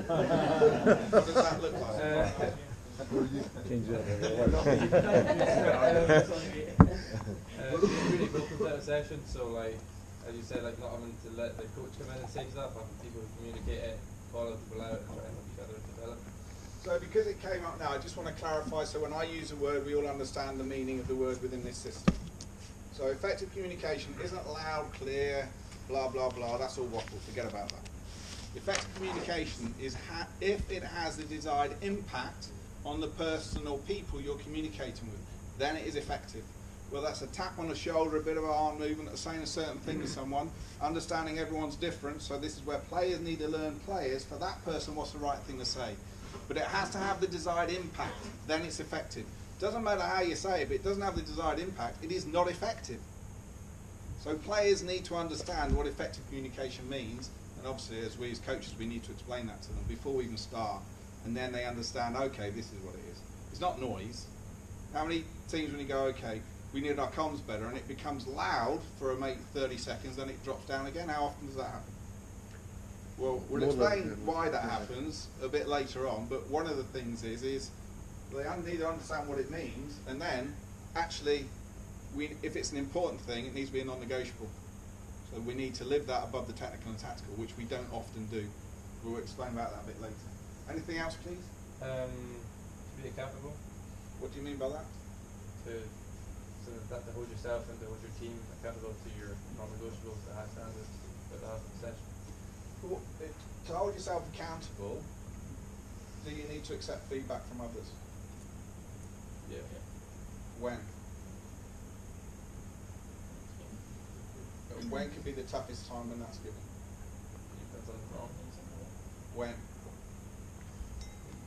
What does that look like? Change that. Really open to a session, so like as you said, like not having to let the coach come in and say stuff, having people communicate it, calling people out and trying to help each other develop. So because it came up now, I just want to clarify, so when I use a word, we all understand the meaning of the word within this system. So effective communication isn't loud, clear, blah, blah, blah, that's all waffle, forget about that. Effective communication is if it has the desired impact on the person or people you're communicating with, then it is effective. Well, that's a tap on the shoulder, a bit of an arm movement, or saying a certain thing to someone, understanding everyone's different, so this is where players need to learn players, for that person what's the right thing to say. But it has to have the desired impact, then it's effective. Doesn't matter how you say it, but it doesn't have the desired impact, it is not effective. So players need to understand what effective communication means, and obviously as we as coaches we need to explain that to them before we even start, and then they understand, okay, this is what it is. It's not noise. How many teams when you go, okay, we need our comms better, and it becomes loud for a 30 seconds, then it drops down again? How often does that happen? Well, we'll explain why that happens a bit later on, but one of the things is they need to understand what it means, and then actually, if it's an important thing, it needs to be a non-negotiable. So we need to live that above the technical and tactical, which we don't often do. We'll explain about that a bit later. Anything else, please? To be accountable. What do you mean by that? To hold yourself and to hold your team accountable to your non-negotiables, the high standards that they have in the session. To hold yourself accountable, do you need to accept feedback from others? Yeah. When? When could be the toughest time when that's given? Depends on the role. When?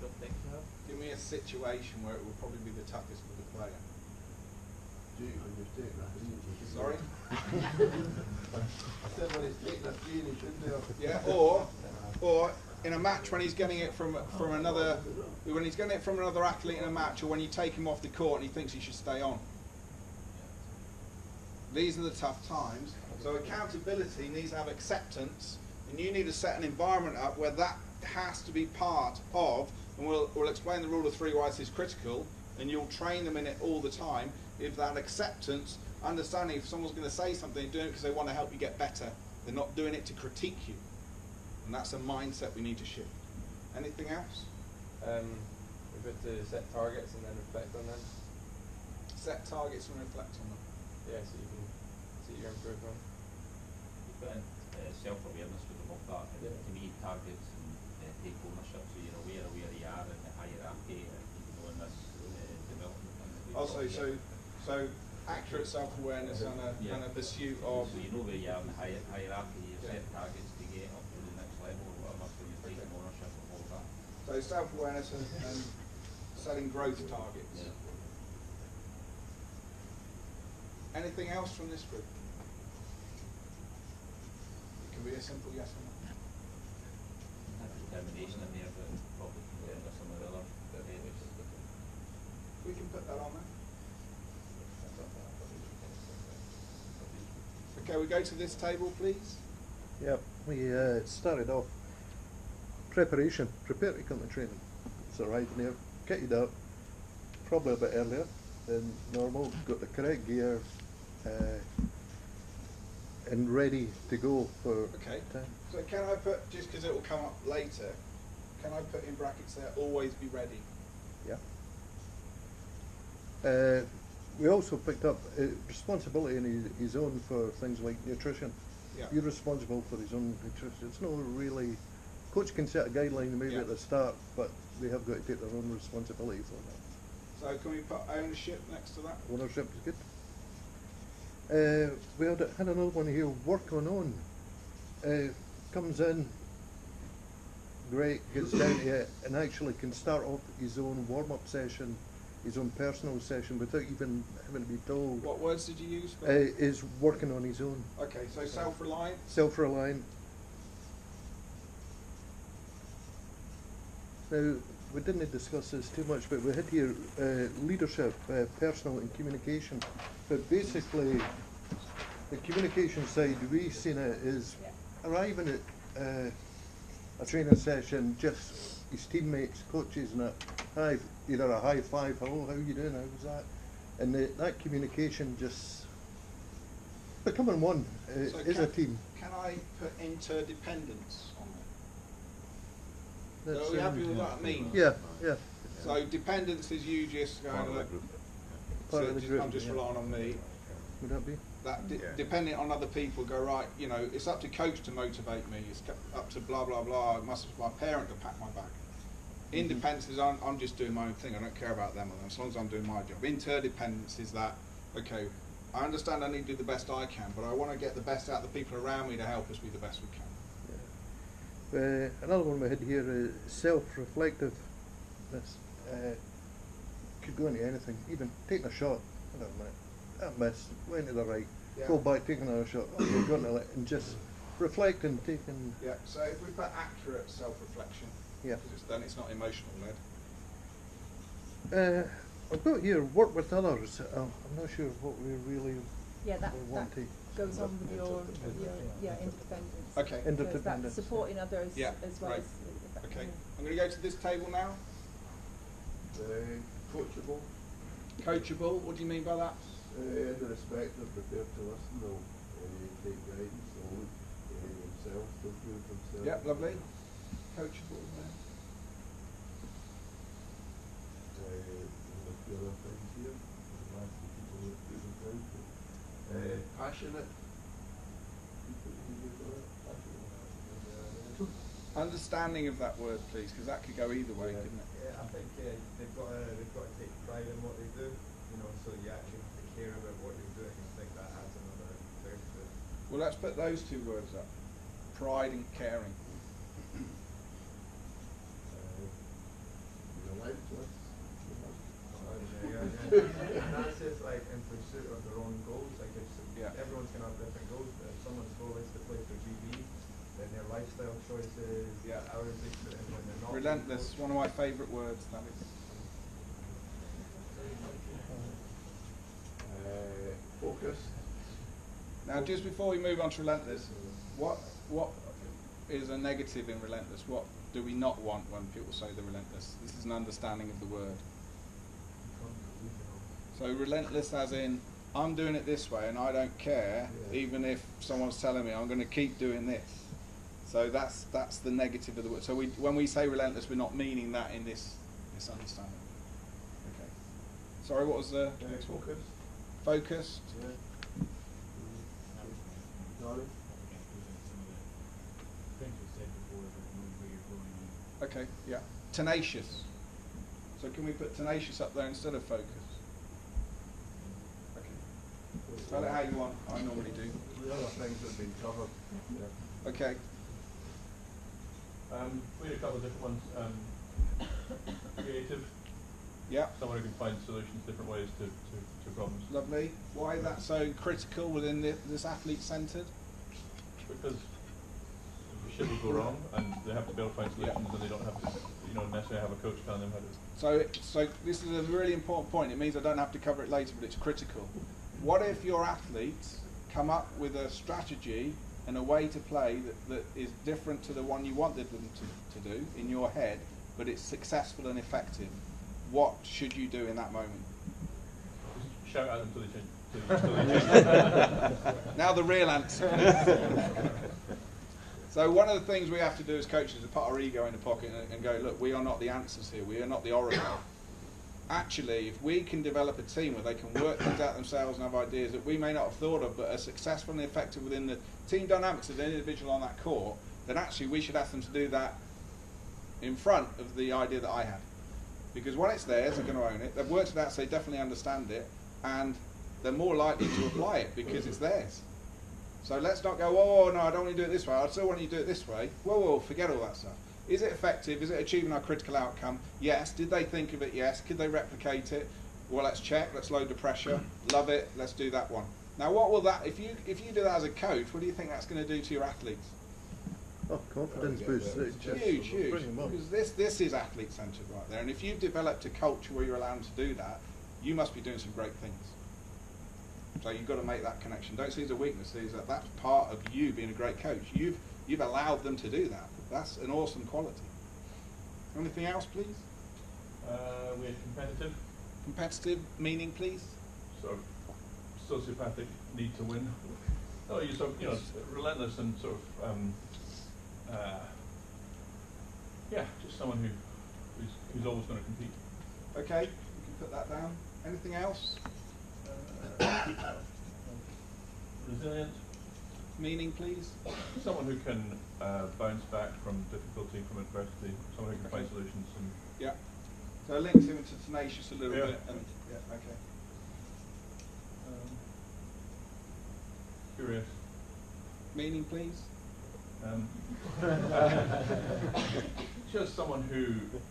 Don't think you have. Give me a situation where it will probably be the toughest for the player. Sorry? I said when he's taking a gene, he should do. Yeah, or in a match when he's getting it from another athlete in a match, or when you take him off the court and he thinks he should stay on. These are the tough times. So accountability needs to have acceptance, and you need to set an environment up where that has to be part of, and we'll explain the rule of three why this is critical, and you'll train them in it all the time. If that acceptance, understanding if someone's going to say something, they're doing it because they want to help you get better. They're not doing it to critique you. And that's a mindset we need to shift. Anything else? We've got to set targets and then reflect on them. Set targets and reflect on them. Yeah, so you can see your improvement. You've got self-awareness with them of that, and to me targets and take ownership, so you're aware of where you are in the hierarchy and you know in this development. Also, so accurate self-awareness and a pursuit of... So you know where you are in the hierarchy, you set targets to get up to the next level or whatever, so you're taking ownership of all that. So self-awareness and setting growth targets. Yeah. Anything else from this group? It can be a simple yes or no. Determination in there, but probably some of the other areas. We can put that on there. Okay, we go to this table, please. Yep, we started off preparation, prepare to come to training. So right there, kitted up, probably a bit earlier than normal, got the correct gear and ready to go for Okay, time. so can I put, just because it will come up later, can I put in brackets there, always be ready? Yeah. We also picked up responsibility in his own for things like nutrition. Yeah. You're responsible for his own nutrition. It's not really, coach can set a guideline maybe at the start, but they have got to take their own responsibility for that. So can we put ownership next to that? Ownership is good. We had another one here, work on. Comes in, great, gets down to it, and actually can start off his own warm-up session, his own personal session, without even having to be told. What words did you use? Is working on his own. Okay, so self-reliant. Self-reliant. Now, we didn't discuss this too much, but we had here leadership, personal and communication. But basically, the communication side, we've seen it is arriving at a training session, just his teammates, coaches, and either a high five, hello, how you doing, how's that? And that communication just becoming one is a team. Can I put interdependence on it? That's, Are we happy with what that means? Yeah, yeah. So dependence is you just going, look, Part of the group, I'm just yeah. relying on me. Would that be? That depending on other people, go right. You know, it's up to coach to motivate me. It's up to blah blah blah. It must be my parent to pat my back. Independence is I'm just doing my own thing. I don't care about them as long as I'm doing my job. Interdependence is that, okay, I understand I need to do the best I can, but I want to get the best out of the people around me to help us be the best we can. Another one we had here is self-reflectiveness. Could go into anything, even taking a shot. I don't know, that miss, went to the right, go back, taking another shot, okay, going to the left, and just reflecting, taking. Yeah. So if we put accurate self-reflection, Yeah. then it's not emotional led. I've got here work with others. I'm not sure what we really that want to. goes on with your interdependence. Okay. So it's that Interdependence. supporting others Yeah, as well right. as Okay. I'm going to go to this table now. Coachable. Coachable. What do you mean by that? In the respect of prepared to listen, they'll take guidance, they'll look themselves to improve themselves. Yep. Lovely. Coachable. A few other things here. Lots of people who improve themselves. Passionate. People who do that. Passionate. Understanding of that word, please, because that could go either way, couldn't it? Yeah, I think they've got to take pride in what they do, you know, so you actually have to care about what you're doing. I think that adds another thing to it. Well, let's put those two words up. Pride and caring. Relentless. And that's just like in pursuit of their own goals. Like everyone's gonna have different goals, but if someone's goal is to play for GB, then their lifestyle choices, hours they put in when they're not. Relentless, one of my favourite words, that is. Focus. Now, just before we move on to relentless, what is a negative in relentless? What do we not want when people say they're relentless? This is an understanding of the word. So relentless as in, I'm doing it this way and I don't care, even if someone's telling me I'm going to keep doing this. So that's the negative of the word. So when we say relentless, we're not meaning that in this understanding. Okay. Sorry, what was the next one? Focus. Focused. Okay, yeah. Tenacious. So can we put tenacious up there instead of focus? Okay. Spell it how you want. I normally do. The other things that have been covered. Yeah. Okay. We had a couple of different ones. Creative. Yeah. Someone who can find solutions, different ways to problems. Lovely. Why is that so critical within this athlete-centred? Because shit will go wrong, and they have to be able to find solutions, and they don't have to, necessarily have a coach telling them how to. So this is a really important point. It means I don't have to cover it later, but it's critical. What if your athletes come up with a strategy and a way to play that is different to the one you wanted them to do in your head, but it's successful and effective? What should you do in that moment? Just shout at them until they change. Now the real answer. So one of the things we have to do as coaches is put our ego in the pocket and go, look, we are not the answers here. We are not the oracle. Actually, if we can develop a team where they can work things out themselves and have ideas that we may not have thought of, but are successful and effective within the team dynamics of the individual on that court, then actually we should ask them to do that in front of the idea that I had. Because when it's theirs, they're going to own it. They've worked it out, so they definitely understand it, and they're more likely to apply it because it's theirs. So let's not go, oh no, I don't want to do it this way, I still want you to do it this way. Whoa, forget all that stuff. Is it effective? Is it achieving our critical outcome? Yes. Did they think of it? Yes. Could they replicate it? Well, let's check, let's load the pressure. Love it, let's do that one. Now what will that, if you do that as a coach, what do you think that's going to do to your athletes? Oh, confidence boost. Huge. Because this is athlete-centred right there. And if you've developed a culture where you're allowed to do that, you must be doing some great things. So you've got to make that connection. Don't see it as a weakness. See that that's part of you being a great coach. You've allowed them to do that. That's an awesome quality. Anything else, please? We had competitive, Competitive meaning, please? sort of sociopathic need to win. Oh, you sort of, relentless and sort of, yeah, just someone who's always going to compete. Okay, you can put that down. Anything else? Resilient, Meaning, please? someone who can bounce back from difficulty, from adversity, someone who can find solutions. And Yeah. So it links him to tenacious a little Yeah. bit. And, yeah, okay. curious. Meaning, please? Just someone who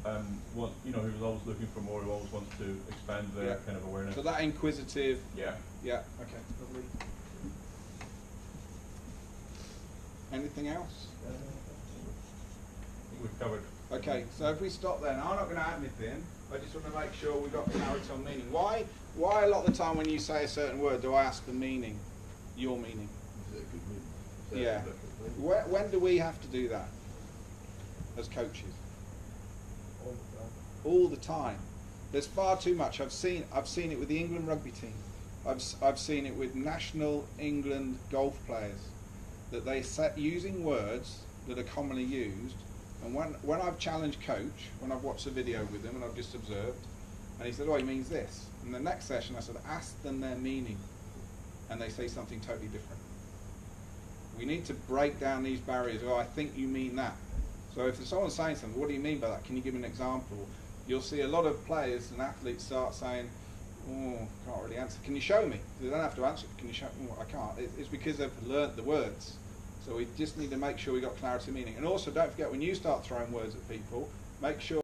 who's always looking for more, who always wants to expand their kind of awareness. So that inquisitive. Yeah. Yeah. Okay. Lovely. Anything else? I think we've covered. Okay. So if we stop there, now I'm not going to add anything. I just want to make sure we've got clarity on meaning. Why a lot of the time when you say a certain word do I ask the meaning, your meaning? Is it a good meaning? Is that Yeah. a different meaning? When do we have to do that as coaches? All the time. All the time. There's far too much. I've seen it with the England rugby team. I've seen it with national England golf players, that they set using words that are commonly used. And when I've challenged coach, when I've watched a video with him and I've just observed, and he said, "Oh, he means this." And the next session I said, "Ask them their meaning," and they say something totally different. We need to break down these barriers. Oh, I think you mean that. So if someone's saying something, what do you mean by that? Can you give me an example? You'll see a lot of players and athletes start saying, "Oh, can't really answer. Can you show me?" They don't have to answer. Can you show me? Oh, I can't. It's because they've learnt the words. So we just need to make sure we got clarity of meaning. And also, don't forget, when you start throwing words at people, make sure